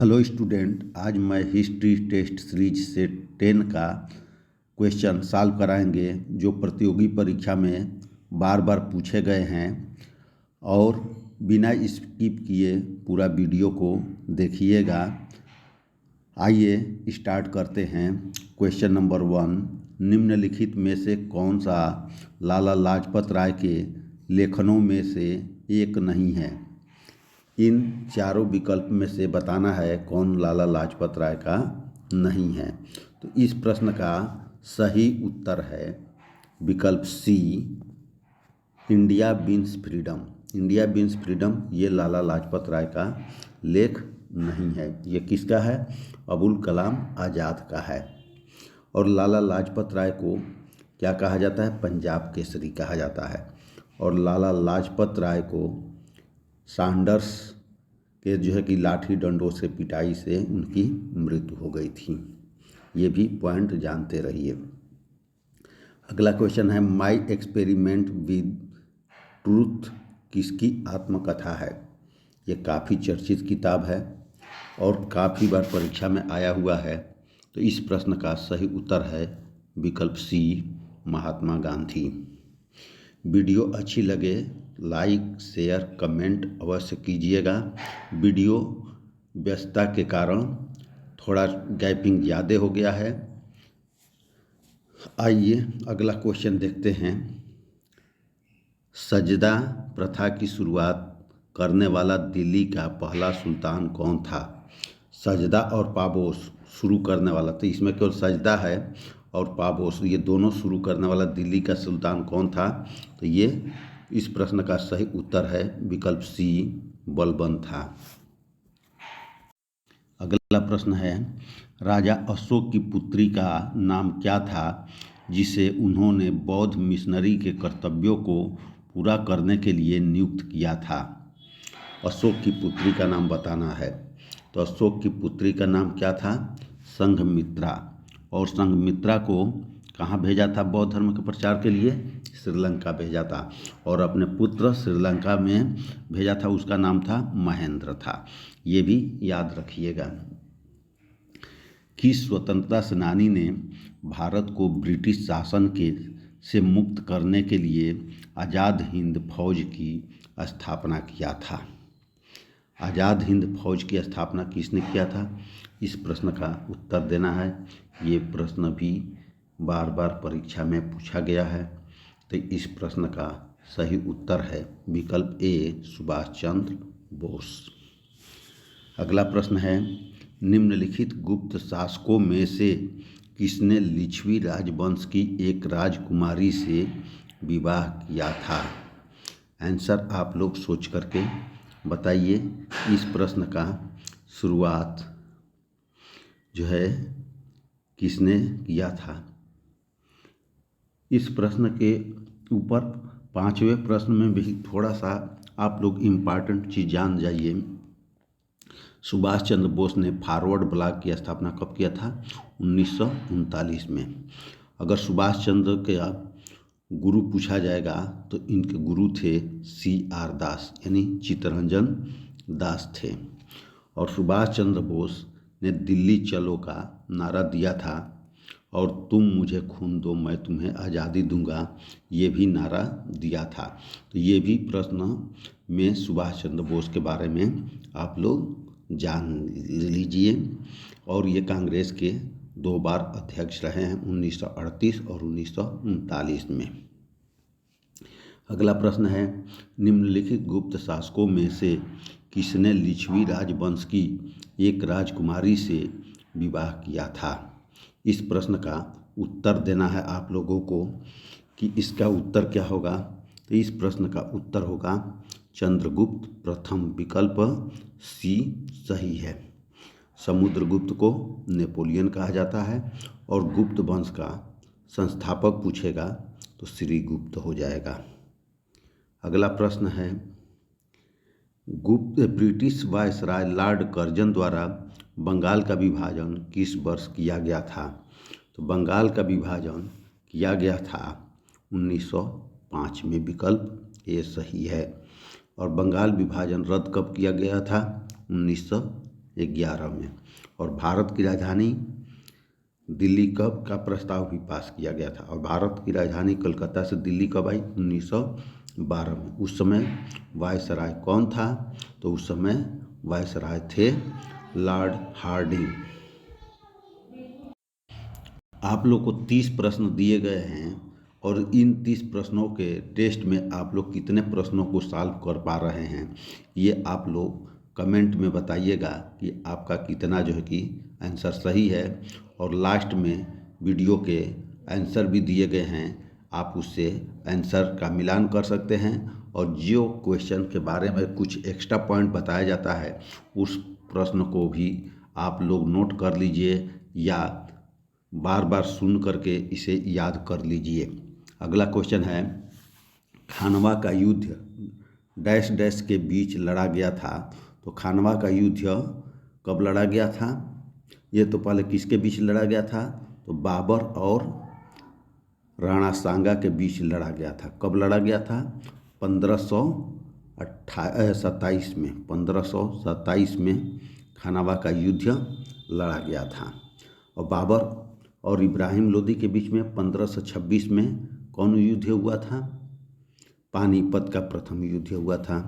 Hello student, आज मैं history test series से 10 का क्वेश्चन सॉल्व कराएंगे जो प्रतियोगी परीक्षा में बार बार पूछे गए हैं। और बिना स्किप किए पूरा वीडियो को देखिएगा। आइए स्टार्ट करते हैं। क्वेश्चन नंबर 1, निम्नलिखित में से कौन सा लाला लाजपत राय के लेखनों में से एक नहीं है। इन चारों विकल्प में से बताना है कौन लाला लाजपत राय का नहीं है। तो इस प्रश्न का सही उत्तर है विकल्प C, India wins freedom. India wins freedom ये लाला लाजपत राय का लेख नहीं है। ये किसका है? अबुल कलाम आज़ाद का है। और लाला लाजपत राय को क्या कहा जाता है? पंजाब केसरी कहा जाता है। और लाला लाजपत राय को सैंडर्स के जो है कि लाठी डंडों से पिटाई से उनकी मृत्यु हो गई थी। ये भी पॉइंट जानते रहिए। अगला क्वेश्चन है, माई एक्सपेरिमेंट विद ट्रूथ किसकी आत्मकथा है। ये काफ़ी चर्चित किताब है और काफ़ी बार परीक्षा में आया हुआ है। तो इस प्रश्न का सही उत्तर है विकल्प सी, महात्मा गांधी। वीडियो अच्छी लगे लाइक शेयर कमेंट अवश्य कीजिएगा। वीडियो व्यस्तता के कारण थोड़ा गैपिंग ज़्यादा हो गया है। आइए अगला क्वेश्चन देखते हैं। सजदा प्रथा की शुरुआत करने वाला दिल्ली का पहला सुल्तान कौन था। सजदा और पाबोस शुरू करने वाला, तो इसमें केवल सजदा है और पाबोस ये दोनों शुरू करने वाला दिल्ली का सुल्तान कौन था। तो ये इस प्रश्न का सही उत्तर है विकल्प सी, बलबन था। अगला प्रश्न है, राजा अशोक की पुत्री का नाम क्या था जिसे उन्होंने बौद्ध मिशनरी के कर्तव्यों को पूरा करने के लिए नियुक्त किया था। अशोक की पुत्री का नाम बताना है। तो अशोक की पुत्री का नाम क्या था? संघमित्रा। और संघमित्रा को कहाँ भेजा था बौद्ध धर्म के प्रचार के लिए? श्रीलंका भेजा था। और अपने पुत्र श्रीलंका में भेजा था, उसका नाम था महेंद्र था। ये भी याद रखिएगा। किस स्वतंत्रता सेनानी ने भारत को ब्रिटिश शासन के से मुक्त करने के लिए आज़ाद हिंद फौज की स्थापना किया था। आज़ाद हिंद फौज की स्थापना किसने किया था? इस प्रश्न का उत्तर देना है। ये प्रश्न भी बार बार परीक्षा में पूछा गया है। तो इस प्रश्न का सही उत्तर है विकल्प ए, सुभाष चंद्र बोस। अगला प्रश्न है, निम्नलिखित गुप्त शासकों में से किसने लिच्छवी राजवंश की एक राजकुमारी से विवाह किया था। आंसर आप लोग सोच करके बताइए। इस प्रश्न का शुरुआत जो है किसने किया था। इस प्रश्न के ऊपर 5वें प्रश्न में भी थोड़ा सा आप लोग इम्पॉर्टेंट चीज़ जान जाइए। सुभाष चंद्र बोस ने फॉरवर्ड ब्लॉक की स्थापना कब किया था? 1939 में। अगर सुभाष चंद्र के गुरु पूछा जाएगा तो इनके गुरु थे CR दास, यानी चित्तरंजन दास थे। और सुभाष चंद्र बोस ने दिल्ली चलो का नारा दिया था और तुम मुझे खून दो मैं तुम्हें आज़ादी दूंगा, ये भी नारा दिया था। तो ये भी प्रश्न में सुभाष चंद्र बोस के बारे में आप लोग जान लीजिए। और ये कांग्रेस के 2 बार अध्यक्ष रहे हैं, 1938 और 1939 में। अगला प्रश्न है, निम्नलिखित गुप्त शासकों में से किसने लिच्छवी राजवंश की एक राजकुमारी से विवाह किया था। इस प्रश्न का उत्तर देना है आप लोगों को कि इसका उत्तर क्या होगा। तो इस प्रश्न का उत्तर होगा चंद्रगुप्त प्रथम, विकल्प सी सही है। समुद्रगुप्त को नेपोलियन कहा जाता है और गुप्त वंश का संस्थापक पूछेगा तो श्रीगुप्त हो जाएगा। अगला प्रश्न है, ब्रिटिश वायसराय लॉर्ड कर्जन द्वारा बंगाल का विभाजन किस वर्ष किया गया था। तो बंगाल का विभाजन किया गया था 1905 में, विकल्प ए सही है। और बंगाल विभाजन रद्द कब किया गया था? 1911 में। और भारत की राजधानी दिल्ली कब का प्रस्ताव भी पास किया गया था, और भारत की राजधानी कलकत्ता से दिल्ली कब आई, 1912 में। उस समय वायसराय कौन था, तो उस समय वायसराय थे लॉर्ड हार्डिंग। आप लोग को 30 प्रश्न दिए गए हैं और इन 30 प्रश्नों के टेस्ट में आप लोग कितने प्रश्नों को सॉल्व कर पा रहे हैं, ये आप लोग कमेंट में बताइएगा कि आपका कितना जो है कि आंसर सही है। और लास्ट में वीडियो के आंसर भी दिए गए हैं, आप उससे आंसर का मिलान कर सकते हैं। और जो क्वेश्चन के बारे में कुछ एक्स्ट्रा पॉइंट बताया जाता है उस प्रश्न को भी आप लोग नोट कर लीजिए या बार बार सुन करके इसे याद कर लीजिए। अगला क्वेश्चन है, खानवा का युद्ध डैश डैश के बीच लड़ा गया था। तो खानवा का युद्ध कब लड़ा गया था, ये तो पहले किसके बीच लड़ा गया था, तो बाबर और राणा सांगा के बीच लड़ा गया था। कब लड़ा गया था, 1527 में। 1527 में खानवा का युद्ध लड़ा गया था। और बाबर और इब्राहिम लोदी के बीच में 1526 में कौन युद्ध हुआ था, पानीपत का प्रथम युद्ध हुआ था।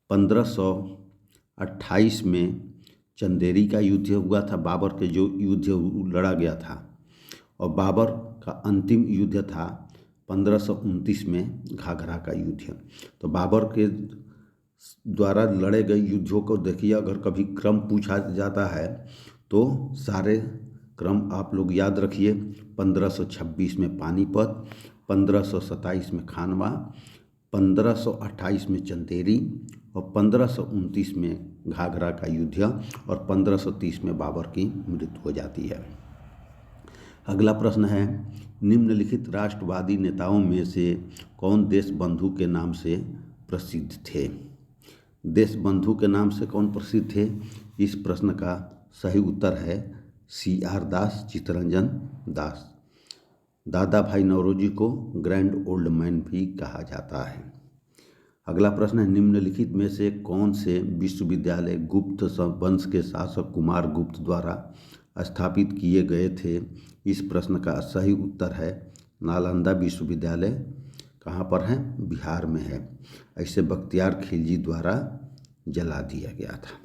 1528 में चंदेरी का युद्ध हुआ था, बाबर के जो युद्ध लड़ा गया था। और बाबर का अंतिम युद्ध था 1529 में घाघरा का युद्ध। तो बाबर के द्वारा लड़े गए युद्धों को देखिए, अगर कभी क्रम पूछा जाता है तो सारे क्रम आप लोग याद रखिए। 1526 में पानीपत, 1527 में खानवा, 1528 में चंदेरी और 1529 में घाघरा का युद्ध और 1530 में बाबर की मृत्यु हो जाती है। अगला प्रश्न है, निम्नलिखित राष्ट्रवादी नेताओं में से कौन देशबंधु के नाम से प्रसिद्ध थे। देशबंधु के नाम से कौन प्रसिद्ध थे, इस प्रश्न का सही उत्तर है CR दास, चित्तरंजन दास। दादा भाई नौरोजी को ग्रैंड ओल्ड मैन भी कहा जाता है। अगला प्रश्न है, निम्नलिखित में से कौन से विश्वविद्यालय गुप्त वंश के शासक कुमार गुप्त द्वारा स्थापित किए गए थे। इस प्रश्न का सही उत्तर है नालंदा विश्वविद्यालय। कहाँ पर है, बिहार में है। ऐसे बख्तियार खिलजी द्वारा जला दिया गया था।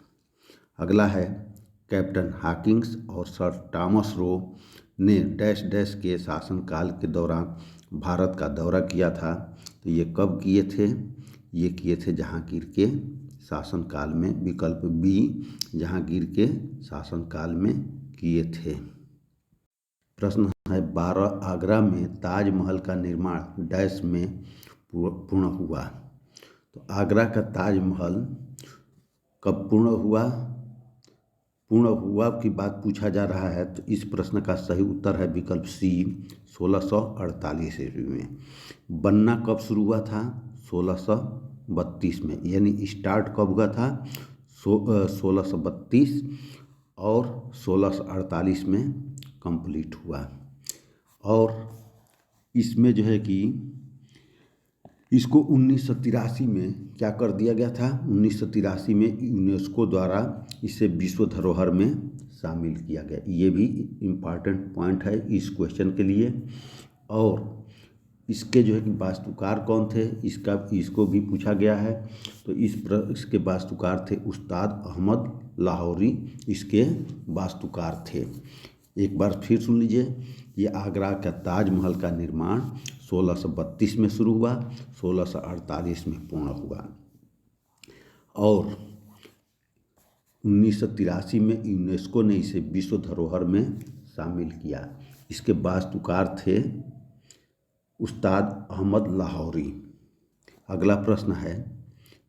अगला है, कैप्टन हॉकिंस और सर थॉमस रो ने डैश डैश के शासनकाल के दौरान भारत का दौरा किया था। तो ये कब किए थे, ये किए थे जहांगीर के शासनकाल में। विकल्प बी, जहांगीर के शासनकाल में किए थे। प्रश्न है, 12 आगरा में ताजमहल का निर्माण डैश में पूर्ण हुआ। तो आगरा का ताजमहल कब पूर्ण हुआ की बात पूछा जा रहा है। तो इस प्रश्न का सही उत्तर है विकल्प सी, 1648 ईस्वी में। बनना कब शुरू हुआ था, 1632 में। यानी स्टार्ट कब हुआ था, 1632 और 1648 में कंप्लीट हुआ। और इसमें जो है कि इसको 1983 में क्या कर दिया गया था, 1983 में यूनेस्को द्वारा इसे विश्व धरोहर में शामिल किया गया। ये भी इम्पॉर्टेंट पॉइंट है इस क्वेश्चन के लिए। और इसके जो है कि वास्तुकार कौन थे, इसको भी पूछा गया है। तो इसके वास्तुकार थे उस्ताद अहमद लाहौरी, इसके वास्तुकार थे। एक बार फिर सुन लीजिए, ये आगरा का ताजमहल का निर्माण 1632 में शुरू हुआ, 1648 में पूर्ण हुआ। और 1983 में यूनेस्को ने इसे विश्व धरोहर में शामिल किया। इसके वास्तुकार थे उस्ताद अहमद लाहौरी। अगला प्रश्न है,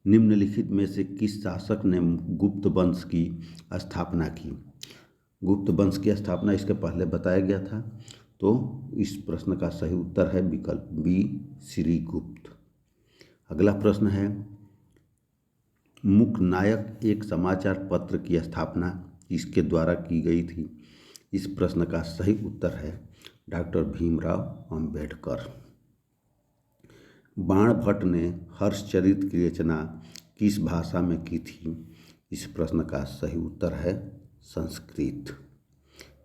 निम्नलिखित में से किस शासक ने गुप्त वंश की स्थापना की। गुप्त वंश की स्थापना इसके पहले बताया गया था। तो इस प्रश्न का सही उत्तर है विकल्प बी, श्रीगुप्त। अगला प्रश्न है, मूकनायक एक समाचार पत्र की स्थापना किसके द्वारा की गई थी। इस प्रश्न का सही उत्तर है डॉक्टर भीमराव अंबेडकर। बाणभट्ट ने हर्षचरित की रचना किस भाषा में की थी। इस प्रश्न का सही उत्तर है संस्कृत।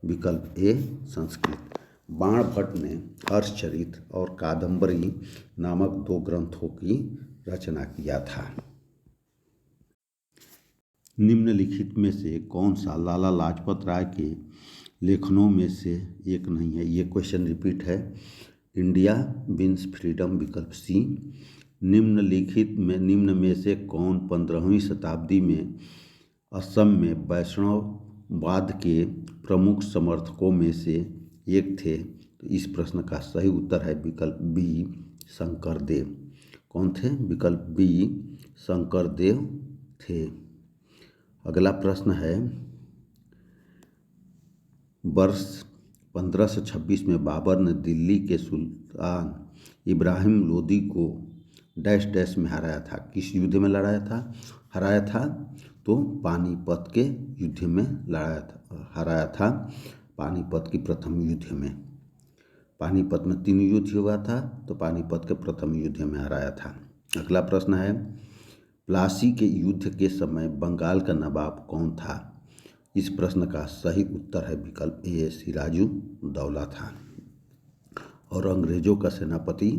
विकल्प ए संस्कृत। बाणभट्ट ने हर्षचरित और कादम्बरी नामक 2 ग्रंथों की रचना किया था। निम्नलिखित में से कौन सा लाला लाजपत राय के लेखनों में से एक नहीं है? ये क्वेश्चन रिपीट है। इंडिया विंस फ्रीडम विकल्प सी। निम्न में से कौन 15वीं शताब्दी में असम में वैष्णववाद के प्रमुख समर्थकों में से एक थे? तो इस प्रश्न का सही उत्तर है विकल्प बी शंकरदेव। कौन थे? विकल्प बी शंकरदेव थे। अगला प्रश्न है, वर्ष 1526 में बाबर ने दिल्ली के सुल्तान इब्राहिम लोदी को डैश डैश में हराया था। किस युद्ध में हराया था? तो पानीपत के युद्ध में हराया था। पानीपत की प्रथम युद्ध में। पानीपत में 3 युद्ध हुआ था, तो पानीपत के प्रथम युद्ध में हराया था। अगला प्रश्न है, प्लासी के युद्ध के समय बंगाल का नवाब कौन था? इस प्रश्न का सही उत्तर है विकल्प ए सिराजुद्दौला था और अंग्रेजों का सेनापति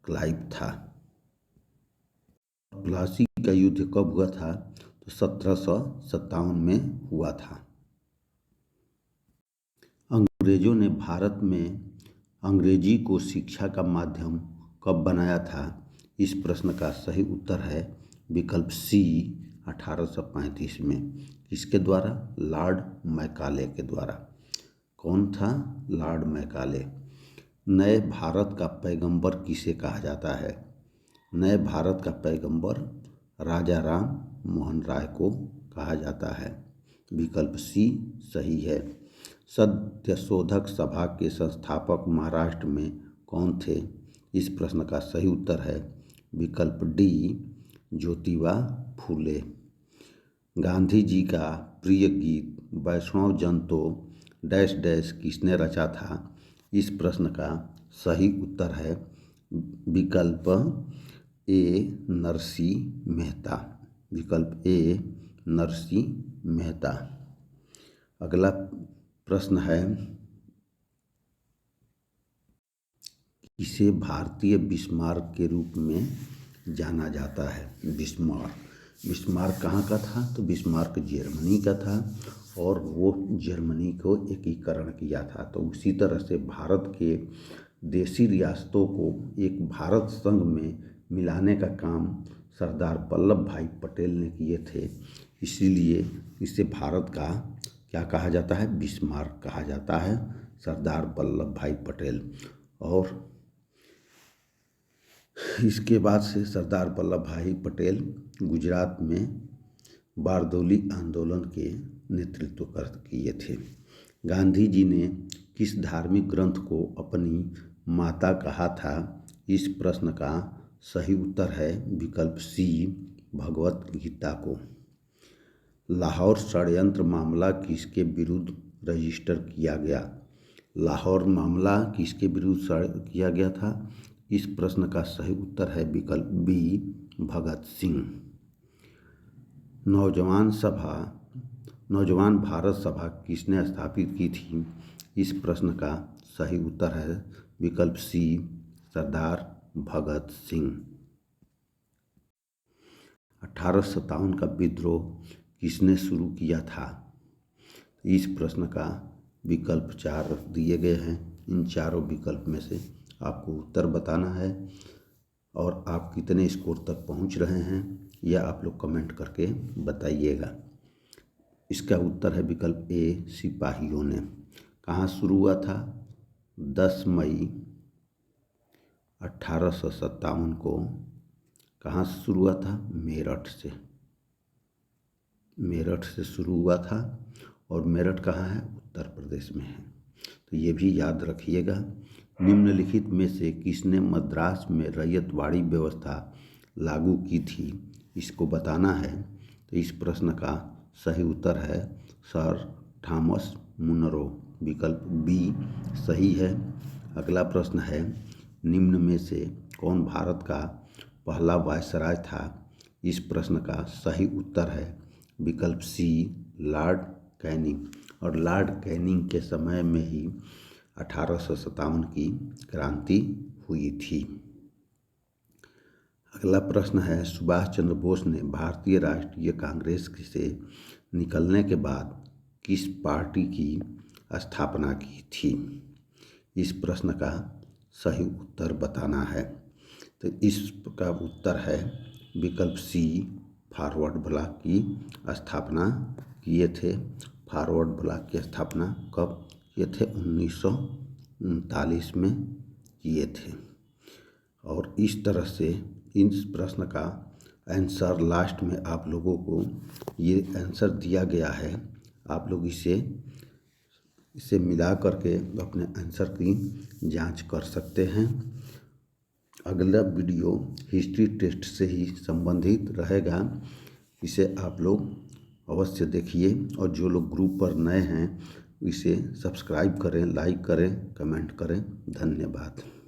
क्लाइव था। प्लासी का युद्ध कब हुआ था? तो 1757 में हुआ था। अंग्रेजों ने भारत में अंग्रेजी को शिक्षा का माध्यम कब बनाया था? इस प्रश्न का सही उत्तर है विकल्प सी 1835 में। किसके द्वारा? लॉर्ड मैकाले के द्वारा। कौन था? Lord Macaulay. नए भारत का पैगंबर किसे कहा जाता है? नए भारत का पैगंबर राजा राम मोहन राय को कहा जाता है। विकल्प सी सही है। सत्यशोधक सभा के संस्थापक महाराष्ट्र में कौन थे? इस प्रश्न का सही उत्तर है विकल्प डी ज्योतिबा फूले। गांधी जी का प्रिय गीत वैष्णव जन तो डैश डैश किसने रचा था? इस प्रश्न का सही उत्तर है विकल्प ए नरसिंह मेहता। विकल्प ए नरसिंह मेहता। अगला प्रश्न है, इसे भारतीय बिस्मार्क के रूप में जाना जाता है? बिस्मार्क कहाँ का था? तो बिस्मार्क जर्मनी का था और वो जर्मनी को एकीकरण किया था। तो उसी तरह से भारत के देशी रियासतों को एक भारत संघ में मिलाने का काम सरदार वल्लभ भाई पटेल ने किए थे। इसीलिए इसे भारत का क्या कहा जाता है? बिस्मार्क कहा जाता है, सरदार वल्लभ भाई पटेल। और इसके बाद से सरदार वल्लभ भाई पटेल गुजरात में बारदौली आंदोलन के नेतृत्व किए थे। गांधी जी ने किस धार्मिक ग्रंथ को अपनी माता कहा था? इस प्रश्न का सही उत्तर है विकल्प सी भगवत गीता को। लाहौर षड्यंत्र मामला किसके विरुद्ध रजिस्टर किया गया? लाहौर मामला किसके विरुद्ध किया गया था? इस प्रश्न का सही उत्तर है विकल्प बी भगत सिंह। नौजवान भारत सभा किसने स्थापित की थी? इस प्रश्न का सही उत्तर है विकल्प सी सरदार भगत सिंह। 1857 का विद्रोह किसने शुरू किया था? इस प्रश्न का विकल्प 4 दिए गए हैं। इन चारों विकल्प में से आपको उत्तर बताना है और आप कितने स्कोर तक पहुंच रहे हैं यह आप लोग कमेंट करके बताइएगा। इसका उत्तर है विकल्प ए सिपाहियों ने। कहाँ शुरू हुआ था? 10 मई 1857 को कहाँ से शुरू हुआ था? मेरठ से शुरू हुआ था और मेरठ कहाँ है? उत्तर प्रदेश में है। तो ये भी याद रखिएगा। निम्नलिखित में से किसने मद्रास में रैयतवाड़ी व्यवस्था लागू की थी? इसको बताना है। तो इस प्रश्न का सही उत्तर है सर थॉमस मुनरो। विकल्प बी सही है। अगला प्रश्न है, निम्न में से कौन भारत का पहला वायसराय था? इस प्रश्न का सही उत्तर है विकल्प सी लॉर्ड कैनिंग। और लॉर्ड कैनिंग के समय में ही 1857 की क्रांति हुई थी। अगला प्रश्न है, सुभाष चंद्र बोस ने भारतीय राष्ट्रीय कांग्रेस से निकलने के बाद किस पार्टी की स्थापना की थी? इस प्रश्न का सही उत्तर बताना है। तो इसका उत्तर है विकल्प सी फॉरवर्ड ब्लॉक की स्थापना किए थे। फॉरवर्ड ब्लॉक की स्थापना कब किए थे? 1939 में किए थे। और इस तरह से इस प्रश्न का आंसर लास्ट में आप लोगों को ये आंसर दिया गया है। आप लोग इसे मिला करके अपने आंसर की जांच कर सकते हैं। अगला वीडियो हिस्ट्री टेस्ट से ही संबंधित रहेगा। इसे आप लोग अवश्य देखिए और जो लोग ग्रुप पर नए हैं इसे सब्सक्राइब करें, लाइक करें, कमेंट करें। धन्यवाद।